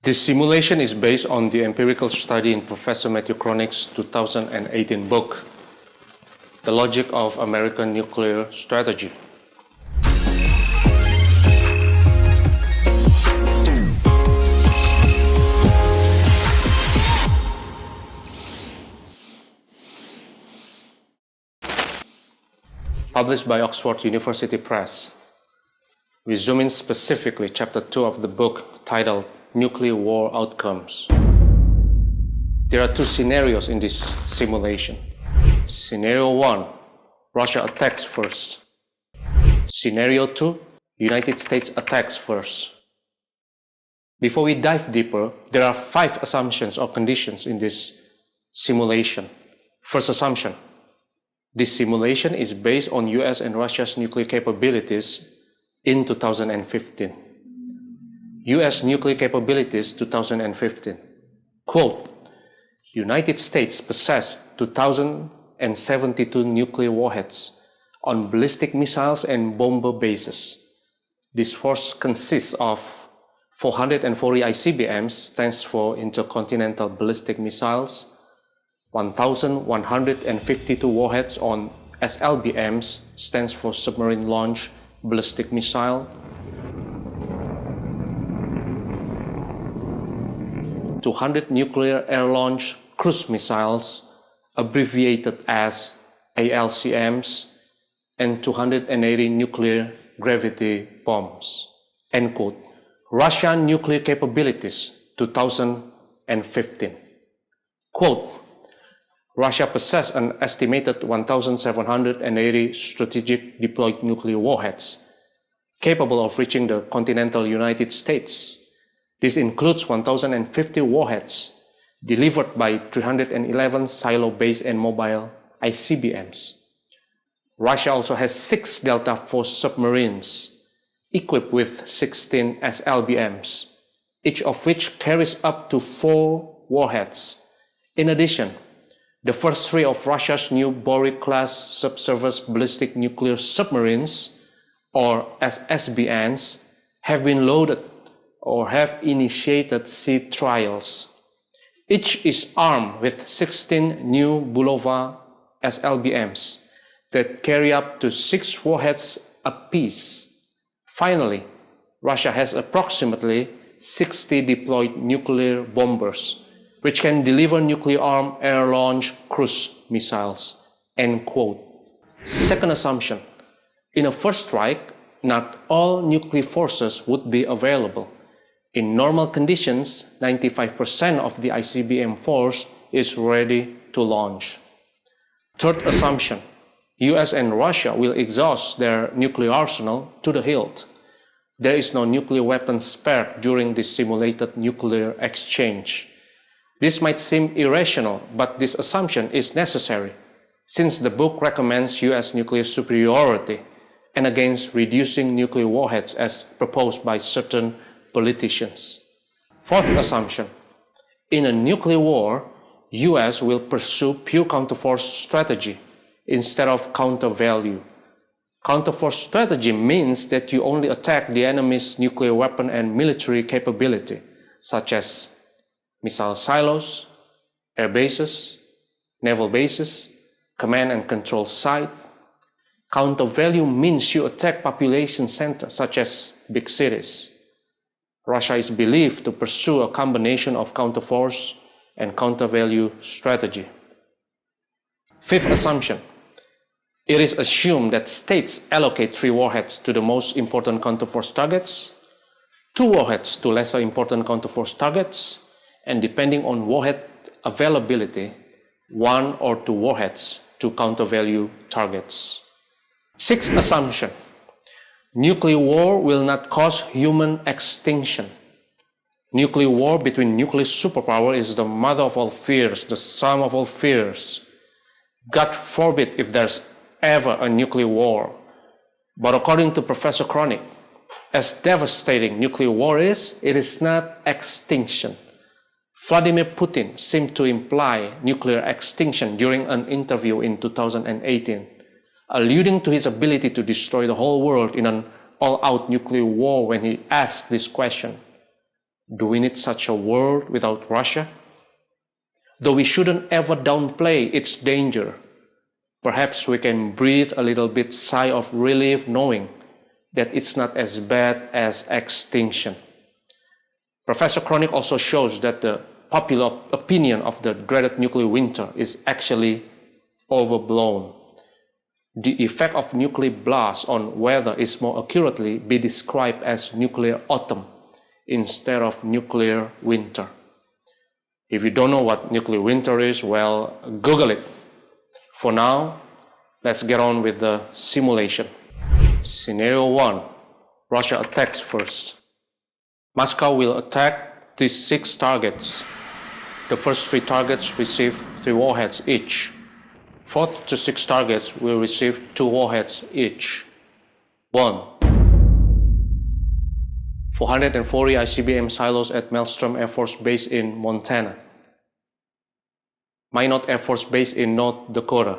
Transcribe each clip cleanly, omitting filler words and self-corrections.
This simulation is based on the empirical study in Professor Matthew Kroenig's 2018 book, The Logic of American Nuclear Strategy. Published by Oxford University Press. We zoom in specifically Chapter 2 of the book titled Nuclear War Outcomes. There are two scenarios in this simulation. Scenario 1, Russia attacks first. Scenario 2, United States attacks first. Before we dive deeper, there are 5 assumptions or conditions in this simulation. First assumption, this simulation is based on US and Russia's nuclear capabilities in 2015. US nuclear capabilities 2015. Quote, United States possessed 2,072 nuclear warheads on ballistic missiles and bomber bases. This force consists of 440 ICBMs, stands for intercontinental ballistic missiles, 1,152 warheads on SLBMs, stands for submarine launch ballistic missile, 200 nuclear air-launched cruise missiles, abbreviated as ALCMs, and 280 nuclear gravity bombs. End quote. Russian nuclear capabilities 2015. Quote, Russia possessed an estimated 1,780 strategic deployed nuclear warheads, capable of reaching the continental United States. This includes 1,050 warheads delivered by 311 silo-based and mobile ICBMs. Russia also has 6 Delta Force submarines equipped with 16 SLBMs, each of which carries up to 4 warheads. In addition, the first 3 of Russia's new Boris-class subsurface ballistic nuclear submarines, or SSBNs, have been loaded or have initiated sea trials. Each is armed with 16 new Bulova SLBMs that carry up to 6 warheads apiece. Finally, Russia has approximately 60 deployed nuclear bombers, which can deliver nuclear-armed air-launched cruise missiles. End quote. Second assumption, in a first strike, not all nuclear forces would be available. In normal conditions, 95% of the ICBM force is ready to launch. Third assumption, US and Russia will exhaust their nuclear arsenal to the hilt. There is no nuclear weapon spared during this simulated nuclear exchange. This might seem irrational, but this assumption is necessary, since the book recommends US nuclear superiority and against reducing nuclear warheads as proposed by certain politicians. Fourth assumption, in a nuclear war, US will pursue pure counterforce strategy instead of counter-value. Counterforce strategy means that you only attack the enemy's nuclear weapon and military capability, such as missile silos, air bases, naval bases, command and control site. Counter-value means you attack population centers such as big cities. Russia is believed to pursue a combination of counterforce and counter-value strategy. Fifth assumption, it is assumed that states allocate 3 warheads to the most important counterforce targets, 2 warheads to lesser important counterforce targets, and depending on warhead availability, 1 or 2 warheads to counter-value targets. Sixth assumption, nuclear war will not cause human extinction. Nuclear war between nuclear superpowers is the mother of all fears, the sum of all fears. God forbid if there's ever a nuclear war. But according to Professor Kroenig, as devastating nuclear war is, it is not extinction. Vladimir Putin seemed to imply nuclear extinction during an interview in 2018, alluding to his ability to destroy the whole world in an all-out nuclear war when he asked this question. Do we need such a world without Russia? Though we shouldn't ever downplay its danger, perhaps we can breathe a little bit sigh of relief knowing that it's not as bad as extinction. Professor Kroenig also shows that the popular opinion of the dreaded nuclear winter is actually overblown. The effect of nuclear blast on weather is more accurately be described as nuclear autumn instead of nuclear winter. If you don't know what nuclear winter is, well, Google it. For now, let's get on with the simulation. Scenario 1. Russia attacks first. Moscow will attack these 6 targets. The first 3 targets receive 3 warheads each. 4th to 6th targets will receive 2 warheads each. 1. 440 ICBM silos at Maelstrom Air Force Base in Montana. Minot Air Force Base in North Dakota.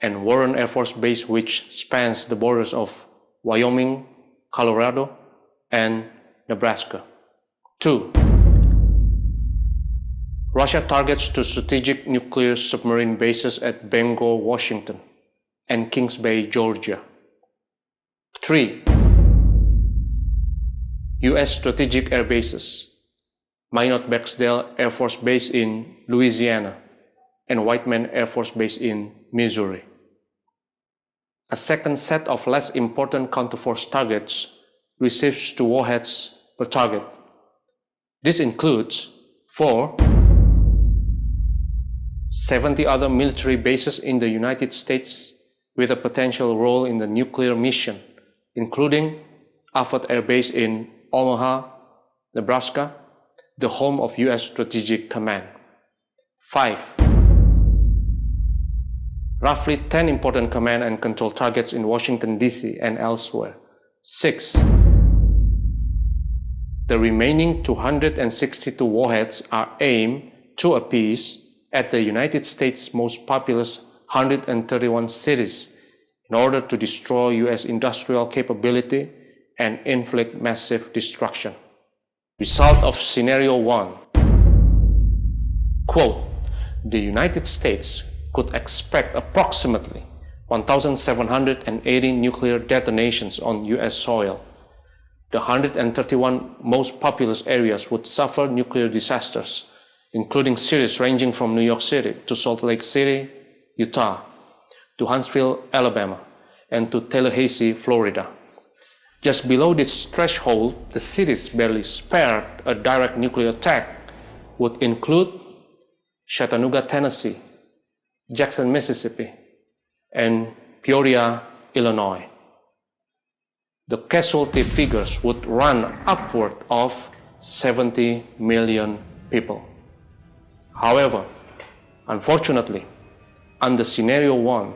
And Warren Air Force Base, which spans the borders of Wyoming, Colorado, and Nebraska. 2. Russia targets 2 strategic nuclear submarine bases at Bangor, Washington, and Kings Bay, Georgia. 3. U.S. strategic air bases, Minot BARKSDALE Air Force Base in Louisiana, and Whiteman Air Force Base in Missouri. A second set of less important counterforce targets receives 2 warheads per target. This includes 4. 70 other military bases in the United States with a potential role in the nuclear mission, including Offutt Air Base in Omaha, Nebraska, the home of U.S. Strategic Command. 5. Roughly 10 important command and control targets in Washington, D.C. and elsewhere. 6. The remaining 262 warheads are aimed, 2 apiece, at the United States' most populous 131 cities in order to destroy U.S. industrial capability and inflict massive destruction. Result of Scenario 1. Quote, the United States could expect approximately 1,780 nuclear detonations on U.S. soil. The 131 most populous areas would suffer nuclear disasters, including cities ranging from New York City to Salt Lake City, Utah, to Huntsville, Alabama, and to Tallahassee, Florida. Just below this threshold, the cities barely spared a direct nuclear attack would include Chattanooga, Tennessee, Jackson, Mississippi, and Peoria, Illinois. The casualty figures would run upward of 70 million people. However, unfortunately, under Scenario 1,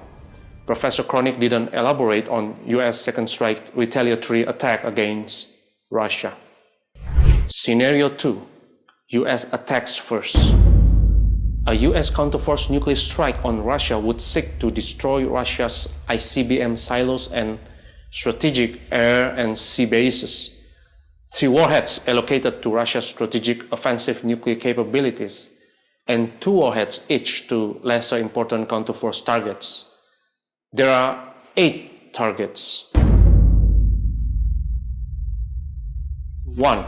Professor Kroenig didn't elaborate on U.S. second strike retaliatory attack against Russia. Scenario 2, U.S. attacks first. A U.S. counterforce nuclear strike on Russia would seek to destroy Russia's ICBM silos and strategic air and sea bases. 3 warheads allocated to Russia's strategic offensive nuclear capabilities, and 2 warheads each to lesser important counterforce targets. There are 8 targets. 1.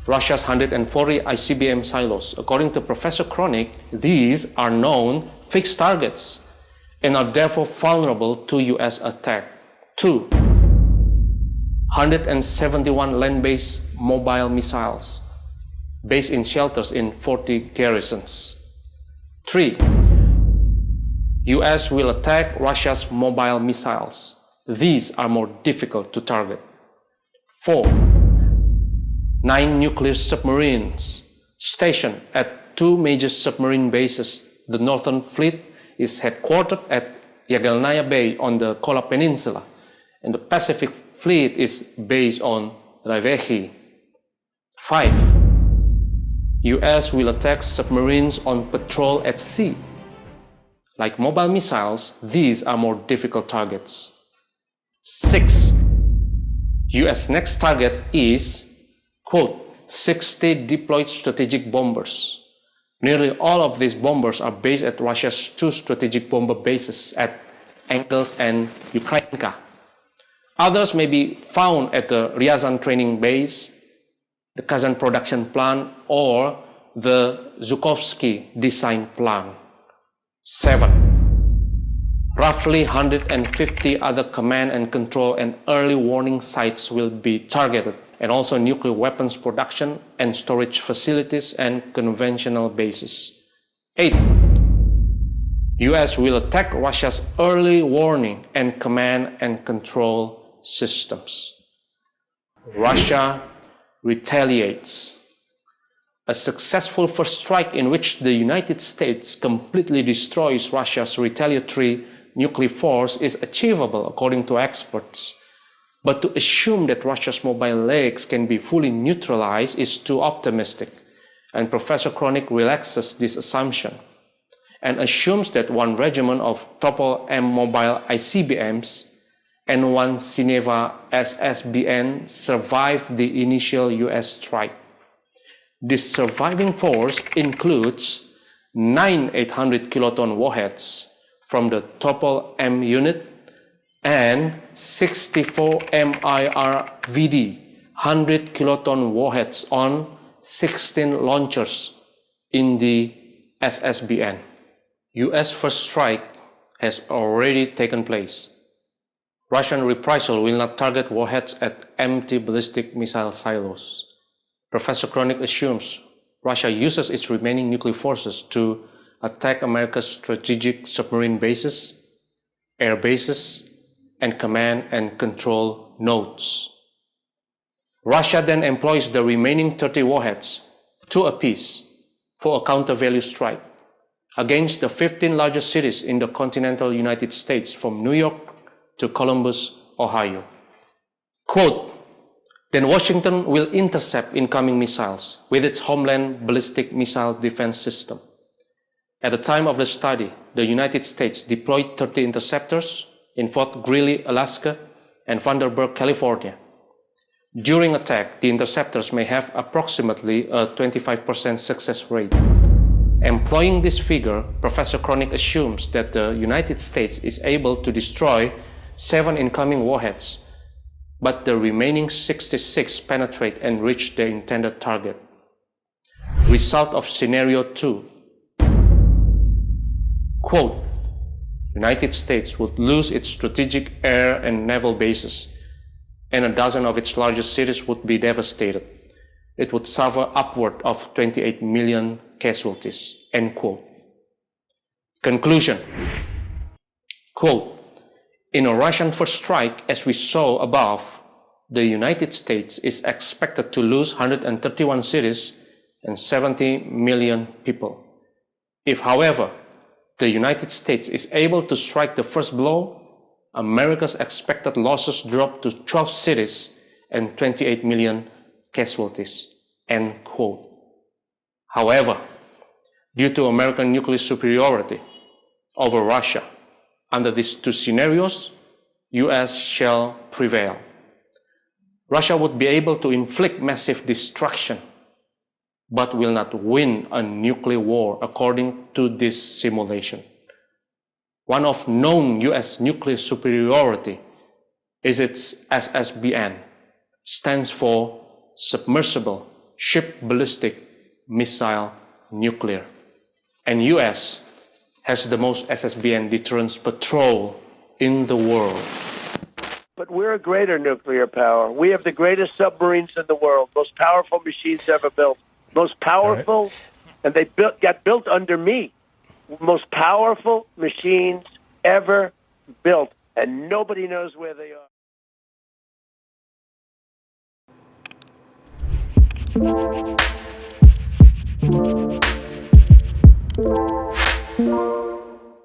Russia's 140 ICBM silos. According to Professor Kroenig, these are known fixed targets and are therefore vulnerable to U.S. attack. 2. 171 land-based mobile missiles based in shelters in 40 garrisons. 3. U.S. will attack Russia's mobile missiles. These are more difficult to target. 4. 9 nuclear submarines stationed at 2 major submarine bases. The Northern Fleet is headquartered at Yagalnaya Bay on the Kola Peninsula, and the Pacific Fleet is based on Raivehi. 5. U.S. will attack submarines on patrol at sea. Like mobile missiles, these are more difficult targets. 6. U.S. next target is, quote, 60 deployed strategic bombers. Nearly all of these bombers are based at Russia's 2 strategic bomber bases at Engels and Ukrainka. Others may be found at the Ryazan training base, the Kazan production plant, or the Zhukovsky design plant. 7. Roughly 150 other command and control and early warning sites will be targeted, and also nuclear weapons production and storage facilities and conventional bases. 8. US will attack Russia's early warning and command and control systems. Russia retaliates. A successful first strike in which the United States completely destroys Russia's retaliatory nuclear force is achievable according to experts. But to assume that Russia's mobile legs can be fully neutralized is too optimistic, and Professor Kroenig relaxes this assumption and assumes that one regiment of Topol-M mobile ICBMs and one Sineva SSBN survived the initial US strike. This surviving force includes 9 800 kiloton warheads from the Topol-M unit and 64 MIR-VD 100 kiloton warheads on 16 launchers in the SSBN. US first strike has already taken place. Russian reprisal will not target warheads at empty ballistic missile silos. Professor Kroenig assumes Russia uses its remaining nuclear forces to attack America's strategic submarine bases, air bases, and command and control nodes. Russia then employs the remaining 30 warheads, 2 apiece, for a counter-value strike against the 15 largest cities in the continental United States from New York to Columbus, Ohio. Quote, then Washington will intercept incoming missiles with its Homeland Ballistic Missile Defense System. At the time of the study, the United States deployed 30 interceptors in Fort Greely, Alaska, and Vandenberg, California. During attack, the interceptors may have approximately a 25% success rate. Employing this figure, Professor Kroenig assumes that the United States is able to destroy 7 incoming warheads, but the remaining 66 penetrate and reach their intended target. Result of scenario 2. Quote, United States would lose its strategic air and naval bases, and a dozen of its largest cities would be devastated. It would suffer upward of 28 million casualties, end quote. Conclusion. Quote, in a Russian first strike, as we saw above, the United States is expected to lose 131 cities and 70 million people. If, however, the United States is able to strike the first blow, America's expected losses drop to 12 cities and 28 million casualties, end quote. However, due to American nuclear superiority over Russia, under these 2 scenarios, US shall prevail. Russia would be able to inflict massive destruction, but will not win a nuclear war according to this simulation. One of known US nuclear superiority is its SSBN, stands for Submersible Ship Ballistic Missile Nuclear, and US has the most SSBN deterrence patrol in the world. But we're a greater nuclear power. We have the greatest submarines in the world, most powerful machines ever built. Most powerful, right. And they got built under me. Most powerful machines ever built, and nobody knows where they are.